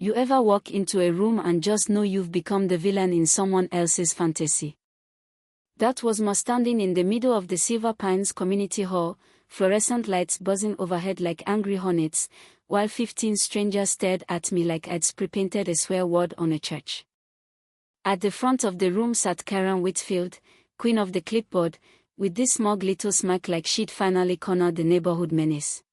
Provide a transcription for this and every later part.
You ever walk into a room and just know you've become the villain in someone else's fantasy? That was me standing in the middle of the Silver Pines Community Hall, fluorescent lights buzzing overhead like angry hornets, while 15 strangers stared at me like I'd spray-painted a swear word on a church. At the front of the room sat Karen Whitfield, queen of the clipboard, with this smug little smirk like she'd finally cornered the neighborhood menace.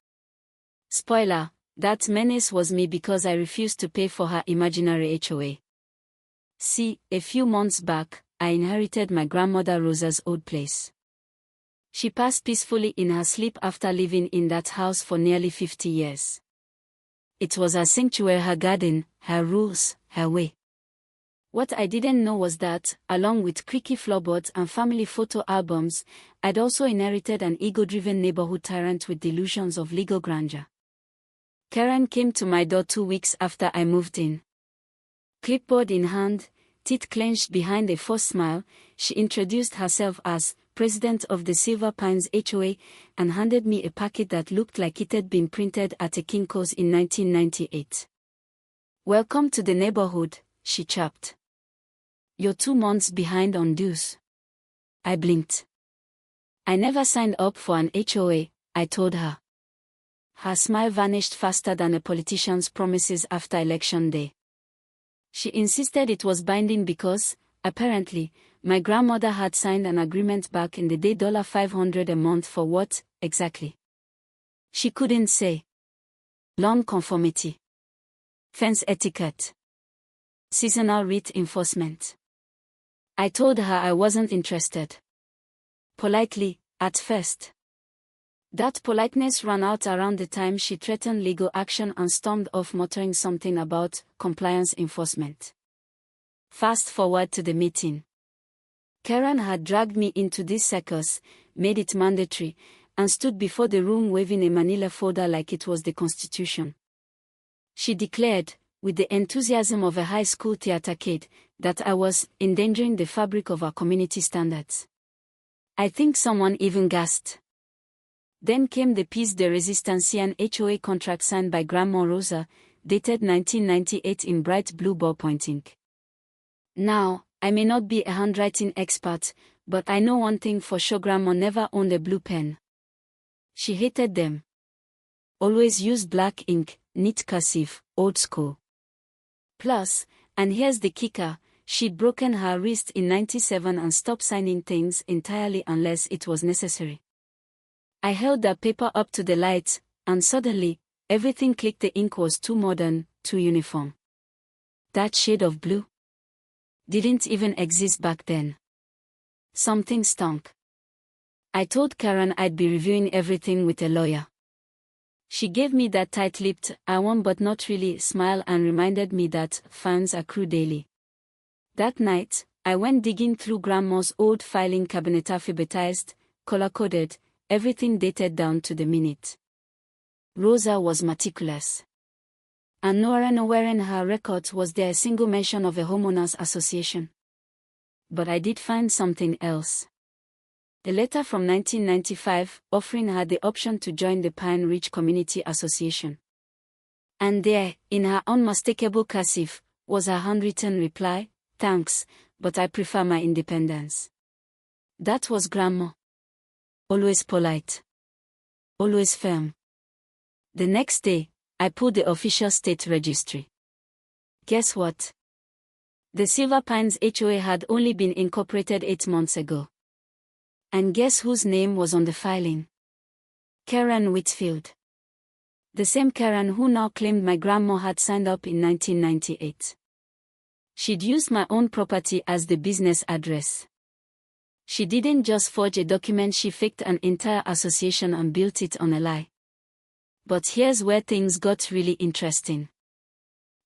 Spoiler, that menace was me because I refused to pay for her imaginary HOA. See, a few months back, I inherited my grandmother Rosa's old place. She passed peacefully in her sleep after living in that house for nearly 50 years. It was her sanctuary, her garden, her rules, her way. What I didn't know was that, along with creaky floorboards and family photo albums, I'd also inherited an ego-driven neighborhood tyrant with delusions of legal grandeur. Karen came to my door 2 weeks after I moved in. Clipboard in hand, teeth clenched behind a forced smile, she introduced herself as president of the Silver Pines HOA and handed me a packet that looked like it had been printed at a Kinko's in 1998. "Welcome to the neighborhood," she chirped. "You're 2 months behind on dues." I blinked. "I never signed up for an HOA," I told her. Her smile vanished faster than a politician's promises after election day. She insisted it was binding because, apparently, my grandmother had signed an agreement back in the day, $500 a month for what, exactly? She couldn't say. Lawn conformity. Fence etiquette. Seasonal writ enforcement. I told her I wasn't interested. Politely, at first. That politeness ran out around the time she threatened legal action and stormed off muttering something about compliance enforcement. Fast forward to the meeting. Karen had dragged me into this circus, made it mandatory, and stood before the room waving a manila folder like it was the Constitution. She declared, with the enthusiasm of a high school theater kid, that I was endangering the fabric of our community standards. I think someone even gasped. Then came the piece de resistance, HOA contract signed by Grandma Rosa, dated 1998 in bright blue ballpoint ink. Now, I may not be a handwriting expert, but I know one thing for sure: Grandma never owned a blue pen. She hated them. Always used black ink, neat cursive, old school. Plus, and here's the kicker, she'd broken her wrist in '97 and stopped signing things entirely unless it was necessary. I held that paper up to the light, and suddenly, everything clicked. The ink was too modern, too uniform. That shade of blue didn't even exist back then. Something stunk. I told Karen I'd be reviewing everything with a lawyer. She gave me that tight-lipped, "I won but not really" smile and reminded me that fines accrue daily. That night, I went digging through Grandma's old filing cabinet, alphabetized, color-coded, everything dated down to the minute. Rosa was meticulous. And nowhere in her records was there a single mention of a homeowners association. But I did find something else. A letter from 1995 offering her the option to join the Pine Ridge Community Association. And there, in her unmistakable cursive, was her handwritten reply: "Thanks, but I prefer my independence." That was Grandma. Always polite. Always firm. The next day, I pulled the official state registry. Guess what? The Silver Pines HOA had only been incorporated 8 months ago. And guess whose name was on the filing? Karen Whitfield. The same Karen who now claimed my grandma had signed up in 1998. She'd used my own property as the business address. She didn't just forge a document, she faked an entire association and built it on a lie. But here's where things got really interesting.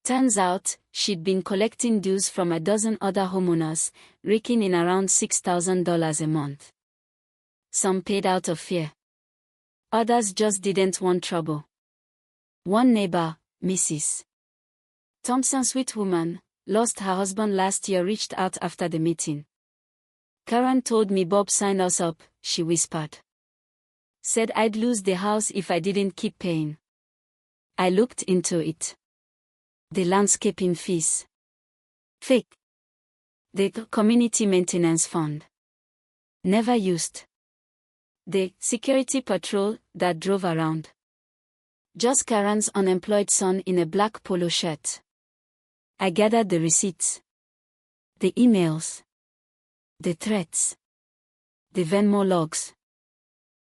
Turns out, she'd been collecting dues from a dozen other homeowners, raking in around $6,000 a month. Some paid out of fear. Others just didn't want trouble. One neighbor, Mrs. Thompson, sweet woman, lost her husband last year, reached out after the meeting. "Karen told me Bob signed us up," she whispered. "Said I'd lose the house if I didn't keep paying." I looked into it. The landscaping fees. Fake. The community maintenance fund. Never used. The security patrol that drove around. Just Karen's unemployed son in a black polo shirt. I gathered the receipts. The emails. The threats. The Venmo logs.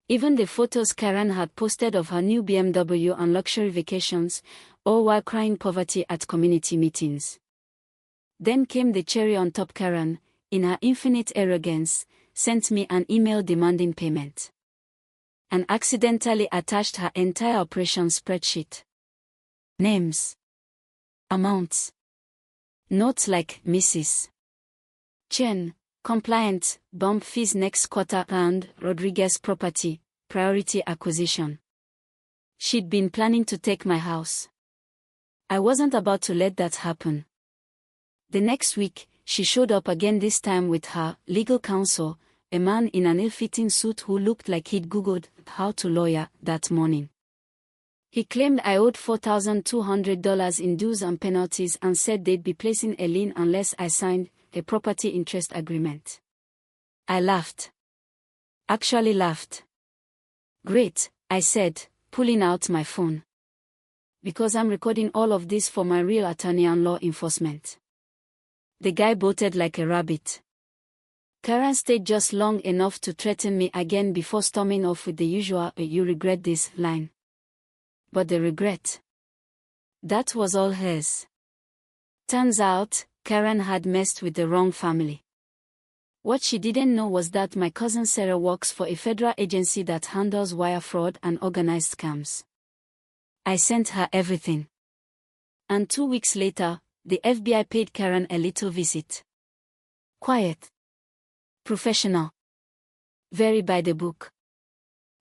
Even the photos Karen had posted of her new BMW on luxury vacations, all while crying poverty at community meetings. Then came the cherry on top. Karen, in her infinite arrogance, sent me an email demanding payment. And accidentally attached her entire operation spreadsheet. Names. Amounts. Notes like Mrs. Chen, compliant, bump fees next quarter and Rodriguez property, priority acquisition. She'd been planning to take my house. I wasn't about to let that happen. The next week, she showed up again, this time with her legal counsel, a man in an ill-fitting suit who looked like he'd Googled how to lawyer that morning. He claimed I owed $4,200 in dues and penalties and said they'd be placing a lien unless I signed a property interest agreement. I laughed. Actually laughed. Great, I said, pulling out my phone. Because I'm recording all of this for my real attorney and law enforcement. The guy bolted like a rabbit. Karen stayed just long enough to threaten me again before storming off with the usual "you regret this" line. But the regret. That was all hers. Turns out, Karen had messed with the wrong family. What she didn't know was that my cousin Sarah works for a federal agency that handles wire fraud and organized scams. I sent her everything. And 2 weeks later, the FBI paid Karen a little visit. Quiet. Professional. Very by the book.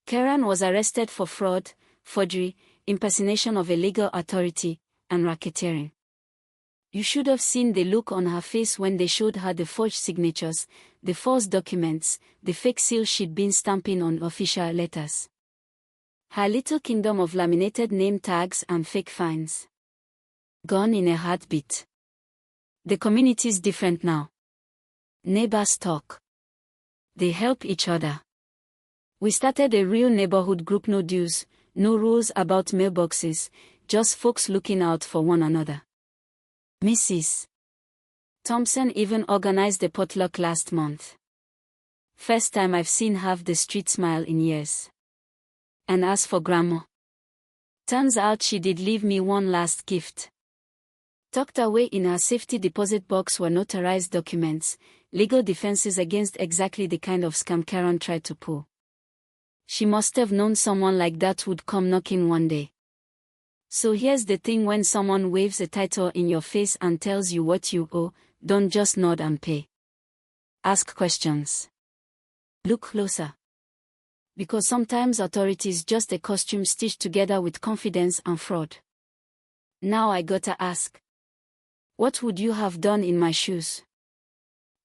Karen was arrested for fraud, forgery, impersonation of a legal authority, and racketeering. You should have seen the look on her face when they showed her the forged signatures, the false documents, the fake seal she'd been stamping on official letters. Her little kingdom of laminated name tags and fake fines. Gone in a heartbeat. The community's different now. Neighbors talk. They help each other. We started a real neighborhood group. No dues, no rules about mailboxes, just folks looking out for one another. Mrs. Thompson even organized a potluck last month. First time I've seen half the street smile in years. And as for Grandma, turns out she did leave me one last gift. Tucked away in her safety deposit box were notarized documents, legal defenses against exactly the kind of scam Karen tried to pull. She must have known someone like that would come knocking one day. So here's the thing: when someone waves a title in your face and tells you what you owe, don't just nod and pay. Ask questions. Look closer. Because sometimes authority is just a costume stitched together with confidence and fraud. Now I gotta ask. What would you have done in my shoes?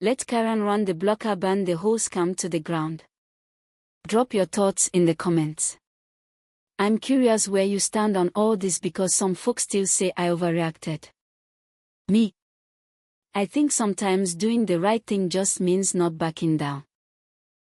Let Karen run the blocker, burn the whole scam to the ground. Drop your thoughts in the comments. I'm curious where you stand on all this, because some folks still say I overreacted. Me? I think sometimes doing the right thing just means not backing down.